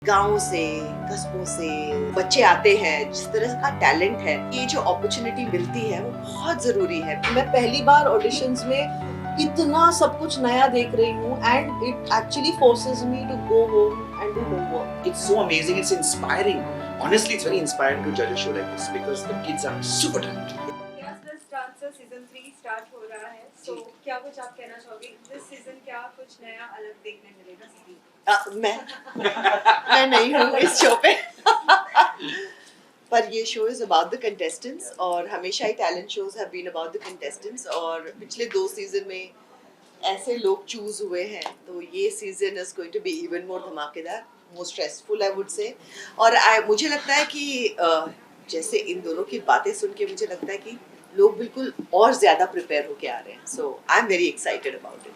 गाँव से, कस्बों से बच्चे आते हैं, जिस तरह का टैलेंट है, ये जो अपॉर्चुनिटी मिलती है वो बहुत जरूरी है। मैं पहली बार ऑडिशंस में इतना सब कुछ नया देख रही हूँ and it actually forces me to go home and do homework. It's so amazing, it's inspiring. Honestly, it's very inspiring to judge a show like this because the kids are super talented. Yes, dancer season 3 start हो रहा है, तो क्या कुछ आप कहना चाहोगे this season, क्या कुछ नया अलग देखने मिलेगा? मैं नहीं हूँ इस शो पे पर ये show is about the contestants और हमेशा ही talent shows have been about the contestants और पिछले 2 सीजन में ऐसे लोग चूज हुए हैं, तो ये season is going to be even more धमाकेदार, more stressful I would say. और मुझे लगता है कि जैसे इन दोनों की बातें सुन के मुझे लगता है कि लोग बिल्कुल और ज्यादा प्रिपेयर होके आ रहे हैं, so I am very excited about it.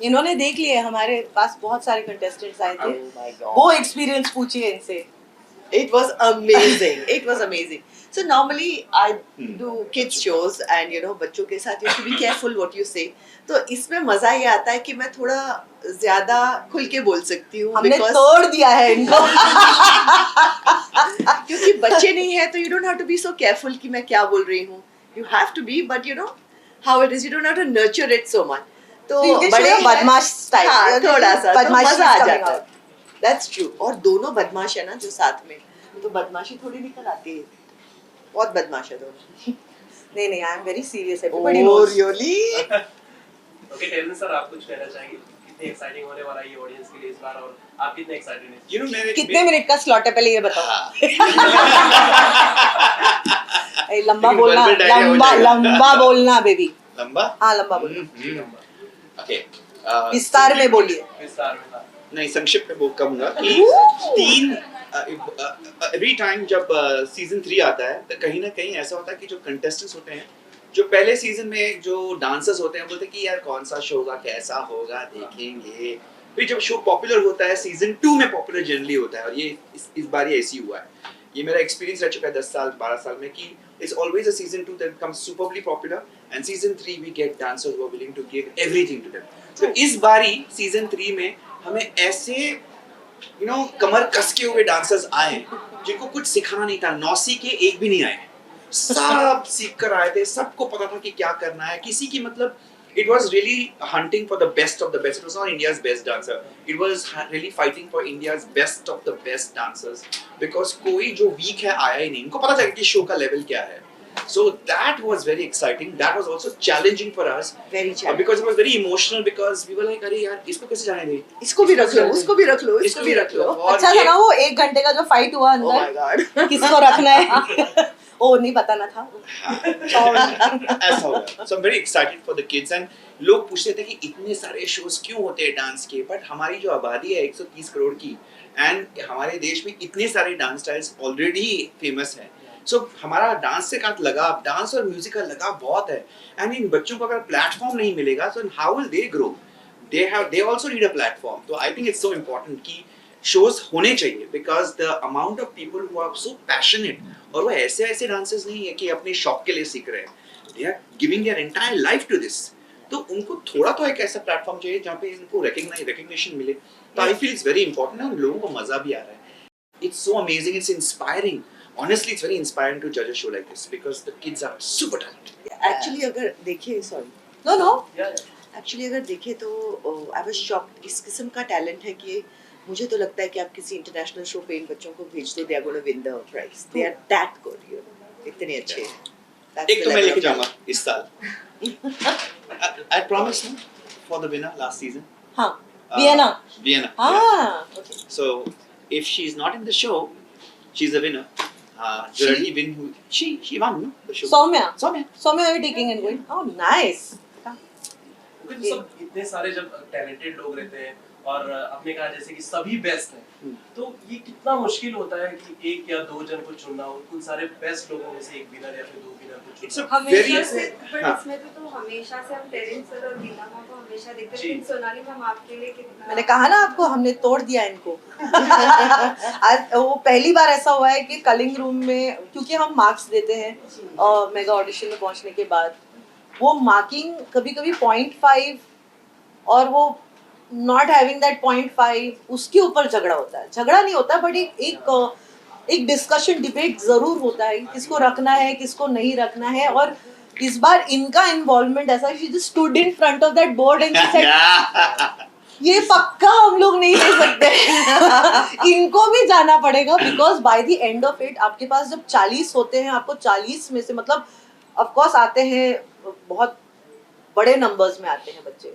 इन्होंने देख लिए, हमारे पास बहुत सारे कंटेस्टेंट्स आए थे, Oh my God. वो एक्सपीरियंस पूछिए इनसे। It was amazing. It was amazing. So normally I do kids shows and you know बच्चों के साथ you have to be careful what you say. तो इसमें मजा ये आता है कि मैं थोड़ा ज्यादा खुल के बोल सकती हूँ हमने तोड़ दिया है इनको क्योंकि बच्चे नहीं है तो you don't have to be so careful कि मैं क्या बोल रही हूँ. You have to be, but you know how it is. You don't have to nurture it so much. तो बड़े बदमाश स्टाइल, हाँ, थोड़ा सा तो मजा आ जाता है। है। That's true. और दोनों बदमाश है ना जो साथ में, तो बदमाशी थोड़ी निकल आती है। बहुत बदमाश है दोनों। नहीं नहीं, आई am very serious, Oh, everybody knows. really? Okay talon sir, आप कुछ कहना चाहेंगे? कितनी एक्साइटिंग होने वाला है ये ऑडियंस के लिए इस बार, और आप कितने एक्साइटेड हैं? You know, मेरे कितने मिनट का स्लॉट है पहले ये बताओ। ए, लंबा लेकिन बोलना, verbal diarrhea हो लंबा जाएगा। लंबा बोलना बेबी। लंबा? हाँ लंबा बोलना, Okay. विस्तार में बोलिए। विस्तार में था। नहीं, संक्षिप्त में बोल कहूँगा कि एवरी टाइम जब सीजन 3 आता है तो कहीं ना कहीं ऐसा होता है कि जो कंटेस्टेंट्स होते हैं, जो पहले सीजन में जो डांसर्स होते हैं, बोलते हैं कि यार कौन सा शो होगा, कैसा होगा, देखेंगे। फिर जब शो पॉपुलर होता है, सीजन 2 में पॉपुलर जनरली होता है, और ये इस बार ये ऐसी हुआ है। ये मेरा एक्सपीरियंस रह चुका है 10 साल 12 साल में कि it's always a season 2 that becomes superbly popular and season 3 we get dancers who are willing to give everything to them. तो इस बारी सीजन 3 में हमें ऐसे कमर कसके हुए डांसर्स आए जिनको कुछ सिखाना नहीं था, नौसी के एक भी नहीं आए, सब सीख कर आए थे, सबको पता था कि क्या करना है। किसी की मतलब it was really hunting for the best of the best. It was not India's best dancer. It was really fighting for India's best of the best dancers because कोई जो weak है आया ही नहीं, इनको पता था कि शो का लेवल क्या है। So that was very exciting. That was also challenging for us. Very challenging. Because it was very emotional because we were like अरे यार इसको कैसे जाने दे? इसको भी रख लो, उसको भी रख लो, इसको भी रख लो। और अच्छा था ना वो 1 घंटे का जो फाइट हुआ Oh my अंदर, God. किसको रखना है ओ नहीं बताना था। ऐसा होगा। So I'm very excited for the kids and लोग पूछते थे कि इतने सारे शोज क्यों होते हैं डांस के, बट हमारी जो आबादी है 130 करोड़ की एंड हमारे देश में इतने सारे डांस स्टाइल्स ऑलरेडी फेमस हैं, सो हमारा डांस से का लगाव, डांस और म्यूजिक का लगाव बहुत है। एंड इन बच्चों को अगर प्लेटफॉर्म नहीं मिलेगा तो how will they grow? They also need a platform. तो I think it's so important कि शोज होने चाहिए because the amount of people who are so passionate, और वो ऐसे ऐसे डांसर्स नहीं है कि अपने शौक के लिए सीख रहे हैं, they are giving their entire life to this. तो उनको थोड़ा तो एक ऐसा प्लेटफॉर्म चाहिए जहाँ पे इनको रिकग्निशन मिले। तो I feel it's very important और लोगों को मजा भी आ रहा है। It's so amazing, it's inspiring. Honestly, it's very inspiring to judge a show like this because the kids are super talented. Actually अगर देखे, sorry, नो नो, एक्चुअली अगर देखे तो आई वाज शॉक्ड। इस किस्म का टैलेंट है कि मुझे तो लगता है कि आप किसी इंटरनेशनल शो पे इन बच्चों को भेज दो, they are gonna win the prize. They are that good, you know, इतने अच्छे हैं। That's एक the तो मैं level लेके of जाऊंगा इस साल। I promised him for the winner last season. हाँ वियना, Vienna. हाँ okay. So if she's not in the show, she's a winner. जो लड़की win हुई, she won the show. Soumya Soumya. Are taking and going, oh nice. क्योंकि सब इतने सारे जब टैलेंटेड लोग रहते हैं और आपने कहा जैसे कि सभी बेस्ट हैं, तो ये कितना मुश्किल होता है कि एक या दो जन को चुनना, उन सारे बेस्ट लोगों में से एक विनर या फिर 2 विनर को It's a चुनना। very हमेशा से, बट हाँ। इसमें तो हमेशा से हम टेरेंस सर और गीता मैम को हमेशा देखते हैं, जी। लेकिन सोनाली मैम आपके लिए कितना? मैंने कहा ना आपको, हमने तोड़ दिया इनको। आज वो पहली बार ऐसा हुआ है कि कलिंग रूम में, क्योंकि हम मार्क्स देते हैं मेगा ऑडिशन में पहुंचने के बाद, वो मार्किंग कभी कभी 0.5 और वो नॉट हैविंग दैट 0.5 उसके ऊपर झगड़ा होता है, झगड़ा नहीं होता बट एक डिस्कशन डिबेट जरूर होता है किसको रखना है किसको नहीं रखना है। और इस बार इनका इन्वॉल्वमेंट ऐसा, she just stood in front of that board and she said ये पक्का हम लोग नहीं ले सकते इनको भी जाना पड़ेगा because by the end of it आपके पास जब 40 होते हैं, आपको 40 में से मतलब ऑफ कोर्स आते हैं बहुत बड़े नंबर्स में आते हैं बच्चे,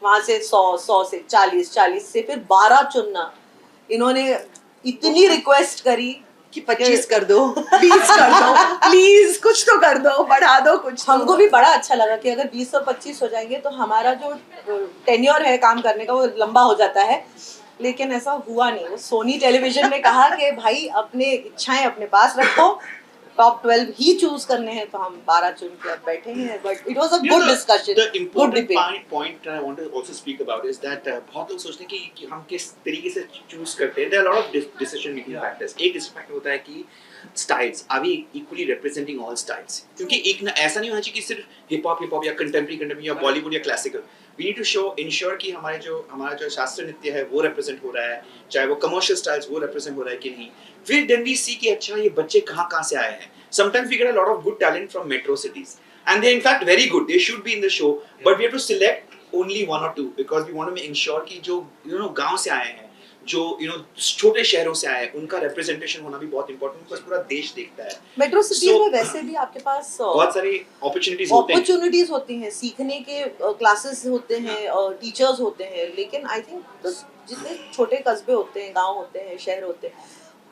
वहां से 100 से 40 से फिर 12 चुनना। इन्होंने इतनी रिक्वेस्ट करी कि 25 कर दो, 20 कर दो, प्लीज कुछ तो कर दो, बढ़ा दो कुछ तो। हमको भी बड़ा अच्छा लगा कि अगर 20 और 25 हो जाएंगे तो हमारा जो टेन्योर है काम करने का वो लंबा हो जाता है, लेकिन ऐसा हुआ नहीं। वो सोनी टेलीविजन ने कहा कि भाई अपने इच्छाएं अपने पास रखो, टॉप 12 ही चूज करने हैं, तो हम 12 चुन के अब बैठे हैं। But it was a good discussion, The good important debate. point I want to also speak about is that बहुत लोग सोचते हैं कि हम किस तरीके से चूज करते हैं। There are a lot of decision making factors. एक decision factor होता है कि styles, are we equally representing all styles? क्योंकि एक ना ऐसा नहीं होना चाहिए कि सिर्फ हिप हॉप या कंटेम्प्रेरी या बॉलीवुड या classical. We need to ensure कि हमारा जो शास्त्रीय नृत्य है वो represent हो रहा है, चाहे वो commercial styles वो represent हो रहा है कि नहीं। फिर then we see कि अच्छा ये बच्चे कहाँ से आए हैं। Sometimes we get a lot of good talent from metro cities, and they're in fact very good. They should be in the show, but we have to select only one or two because we want to ensure कि जो गांव से आए हैं, जो छोटे शहरों से आए हैं, उनका representation होना भी बहुत important है because पूरा देश देखता है। मेट्रो सिटी So, में वैसे भी आपके पास बहुत सारी opportunities होते हैं। अपॉर्चुनिटीज होती हैं, सीखने के क्लासेस होते हैं, टीचर्स होते हैं, लेकिन आई थिंक जितने छोटे कस्बे होते हैं, गांव होते हैं, शहर होते हैं,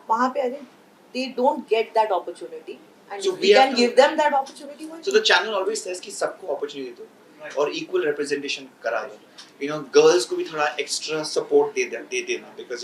वहाँ पे I think they don't get that opportunity and So we we have can to- give them that opportunity. So the channel always says कि सबको opportunity दो और equal representation करा दो। Girls को भी थोड़ा extra support दे देना because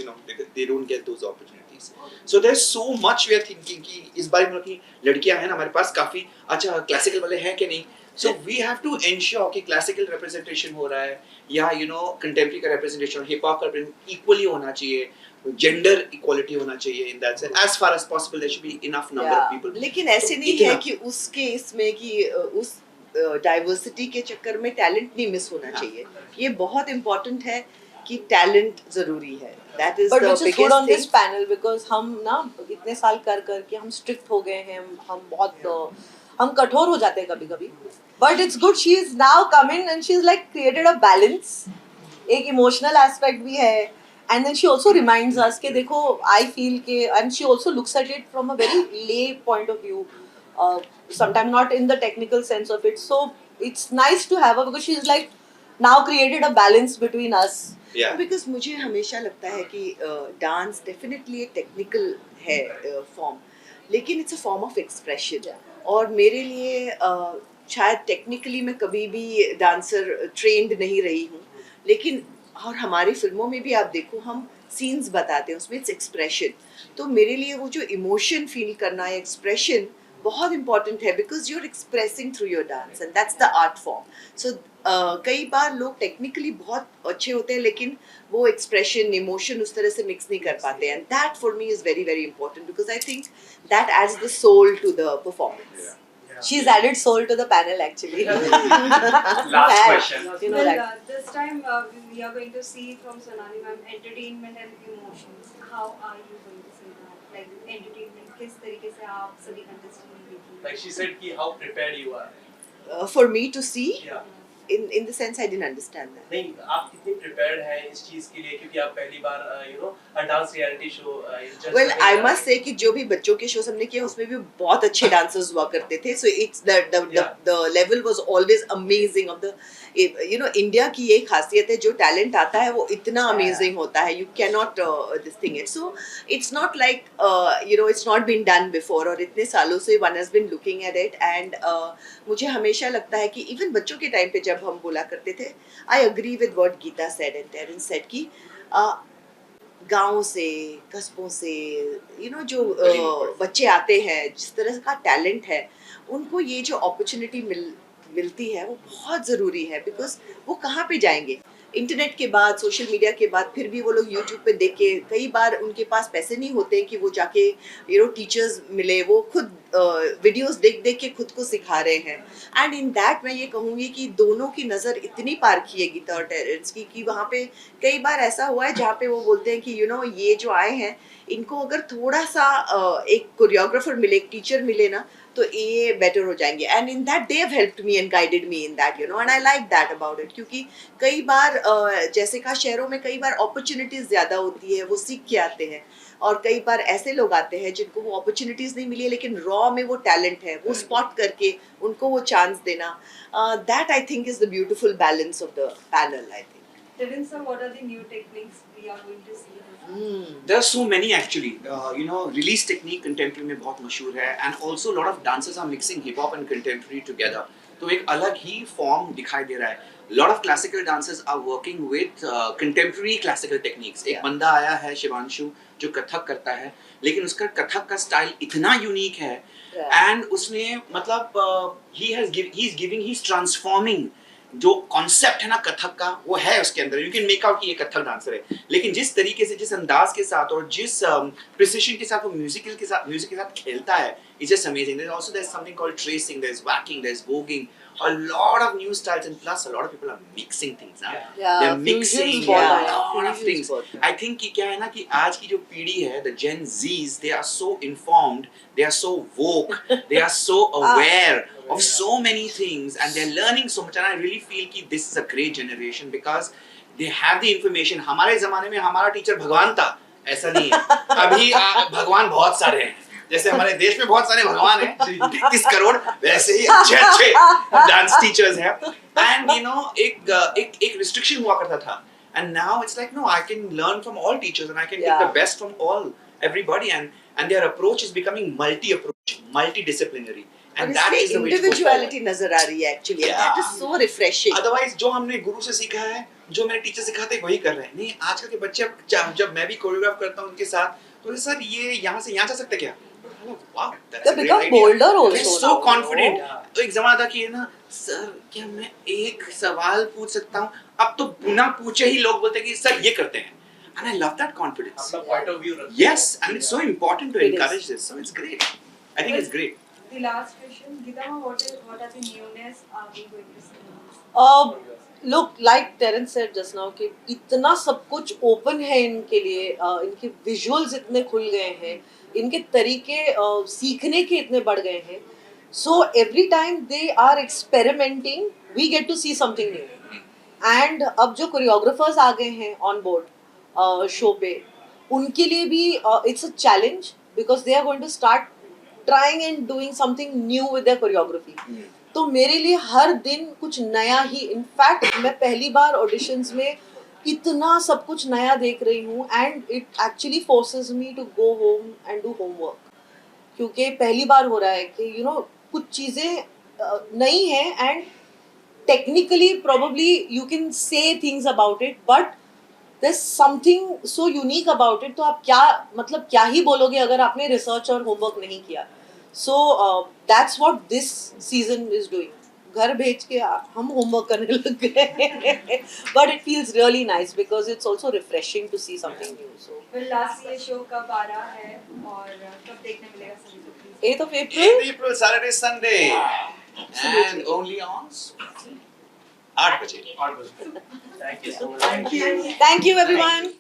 they don't get those opportunities. So there's so much we are thinking कि इस बार की लड़कियां हैं ना हमारे पास काफी अच्छा classical वाले हैं कि नहीं। So we have to ensure कि classical representation हो रहा है या contemporary का representation, hip hop का equally होना चाहिए, gender equality होना चाहिए in that sense. As far as possible there should be enough number of people. लेकिन ऐसे तो नहीं इतना- है कि उसके इसमें कि उस डाइवर्सिटी के चक्कर में टैलेंट नहीं मिस होना चाहिए। ये बहुत इम्पोर्टेंट है कि टैलेंट जरूरी है। That is but the which is good on this biggest panel because हम ना इतने साल कर के हम स्ट्रिक्ट हो गए हैं, हम बहुत हम कठोर हो जाते हैं कभी-कभी, but it's good she is now coming and she is like created a balance, एक इमोशनल एस्पेक्ट भी है and then she also reminds us कि देखो आई फील के, and she also looks at it from a very lay point of view, sometimes not in the technical sense of it, so it's nice to have her because she's like now created a balance between us. Yeah. Because मुझे हमेशा लगता है कि dance definitely एक technical है form, लेकिन it's a form of expression. और मेरे लिए शायद टेक्निकली मैं कभी भी डांसर ट्रेंड नहीं रही हूँ, लेकिन और हमारी फिल्मों में भी आप देखो हम सीन्स बताते हैं उसमें इट्स एक्सप्रेशन। तो मेरे लिए वो जो इमोशन फील करना है, एक्सप्रेशन बहुत इंपॉर्टेंट है because you are expressing through your dance and that's the art form. So कई बार लोग टेक्निकली बहुत अच्छे होते हैं लेकिन वो एक्सप्रेशन इमोशन उस तरह से मिक्स नहीं कर पाते, and that for me is very very important because I think that adds the soul to the performance. She's added soul to the panel actually. Last question. You know Well, that. this time we are going to see from Sonali ma'am entertainment and emotions. How are you going to see that? Like entertainment, किस तरीके से आप सभी contestant ने देखी? Like she said कि how prepared you are. For me to see, Yeah. in the sense I didn't understand that. नहीं, आप कितने prepared हैं इस चीज के लिए क्योंकि आप पहली बार a dance reality show Well, I must say कि जो भी बच्चों के शोज हमने किए उसमें भी बहुत अच्छे डांसर्स हुआ करते थे, so it's the level was always amazing of the India की ये खासियत है, जो टैलेंट आता है वो इतना अमेजिंग होता है, you cannot this thing it, so it's not like it's not been done before, और इतने सालों से one has been looking at it, and मुझे हमेशा लगता है कि इवन बच्चों के टाइम पे जब हम बोला करते थे, I agree with what Geeta said and Terence said कि गाँव से कस्बों से जो बच्चे आते हैं, जिस तरह का टैलेंट है, उनको ये जो अपॉर्चुनिटी मिलती है वो बहुत ज़रूरी है, बिकॉज वो कहाँ पे जाएंगे? इंटरनेट के बाद, सोशल मीडिया के बाद फिर भी वो लोग यूट्यूब पे देख के, कई बार उनके पास पैसे नहीं होते कि वो जाके टीचर्स मिले, वो खुद वीडियोस देख देख के खुद को सिखा रहे हैं. एंड इन दैट मैं ये कहूँगी कि दोनों की नज़र इतनी पारखी है गीता और टेरेंस की वहाँ पे कई बार ऐसा हुआ है जहाँ पे वो बोलते हैं कि ये जो आए हैं, इनको अगर थोड़ा सा एक कोरियोग्राफर मिले, एक टीचर मिले ना, तो ये बेटर हो जाएंगे. And in that they have helped me and guided me in that, and I like that about it. क्योंकि कई बार जैसे कहा, शहरों में कई बार अपॉर्चुनिटीज ज़्यादा होती है, वो सीख के आते हैं, और कई बार ऐसे लोग आते हैं जिनको वो अपॉर्चुनिटीज नहीं मिली है, लेकिन रॉ में वो टैलेंट है, वो स्पॉट करके उनको वो चांस देना. That I think is the beautiful balance of the panel, I think. Terence, sir, what are the new techniques we are going to see? There are so many actually. Release technique contemporary में बहुत मशहूर है, and also a lot of dancers are mixing hip hop and contemporary together. तो एक अलग ही form दिखाई दे रहा है. Lot of classical dancers are working with contemporary classical techniques. एक बंदा आया है शिवांशु जो कथक करता है, लेकिन उसका कथक का स्टाइल इतना यूनिक है, एंड उसने मतलब he's transforming जो कॉन्सेप्ट है ना कथक का, वो है उसके अंदर. यू कैन मेक आउट कि ये कथक डांसर है, लेकिन जिस तरीके से, जिस अंदाज के साथ और जिस प्रिसिशन के साथ वो म्यूजिक के साथ खेलता है, it's just amazing. There is something called tracing, there is waacking, there is voguing, a lot of new styles, and plus a lot of people are mixing things. They're mixing a lot of things. I think कि क्या है ना कि आज की जो पीढ़ी है, the Gen Zs, they are so informed, they are so woke, they are so aware of so many things, and they're learning so much. And I really feel कि this is a great generation because they have the information. हमारे जमाने में हमारा teacher भगवान था, ऐसा नहीं है. अभी भगवान बहुत सारे हैं. जैसे हमारे देश में बहुत सारे भगवान हैं, 33 करोड़, वैसे ही अच्छे डांस टीचर्स हैं. एंड एक रिस्ट्रिक्शन हुआ करता था, and now it's like no, I can learn from all teachers and I can take the best from all everybody, and their approach is becoming multidisciplinary, and that is the way individuality नजर आ रही है actually, that is so refreshing. Otherwise जो हमने गुरु से सीखा है, जो मेरे टीचर सिखाते हैं वही कर रहे हैं. नहीं, आजकल के बच्चे, जब मैं भी कोरियोग्राफ करता हूं उनके साथ, तो सर ये यहाँ से यहाँ जा सकते क्या? Wow, they become bolder also. They're so confident. तो एक जमाना था कि ना, सर क्या मैं एक सवाल पूछ सकता हूँ? अब तो बिना पूछे ही लोग बोलते हैं कि सर ये करते हैं. And I love that confidence. अपना point of view रखते हैं. Yes, and it's so important to encourage this. So it's great. I think it's great. The last question, Geeta, what are the newness are we going to see? Look, like Terence said just now कि इतना सब कुछ open है इनके लिए, इनके visuals इतने खुल गए हैं, इनके तरीके सीखने के इतने बढ़ गए हैं. So every time they are experimenting, we get to see something new. And अब जो कोरियोग्राफर्स आ गए हैं ऑन बोर्ड शो पे, उनके लिए भी it's a challenge because they are going to start trying and doing something new with their choreography. तो मेरे लिए हर दिन कुछ नया ही, इनफैक्ट मैं पहली बार ऑडिशंस में इतना सब कुछ नया देख रही हूँ, and it actually forces me to go home and do homework, क्योंकि पहली बार हो रहा है कि कुछ चीज़ें नई हैं, and technically probably you can say things about it, but there is something so unique about it. तो आप क्या ही बोलोगे अगर आपने रिसर्च और होमवर्क नहीं किया. So that's what this season is doing. घर भेज के हम होमवर्क करने लग गए, but it feels really nice because it's also refreshing to see something new. So Well, last ये शो कब आ रहा है और कब देखने मिलेगा सभी को? 8th of April. 8th April, Saturday, Sunday, and only on 8 बजे. Thank you so much. Thank you everyone.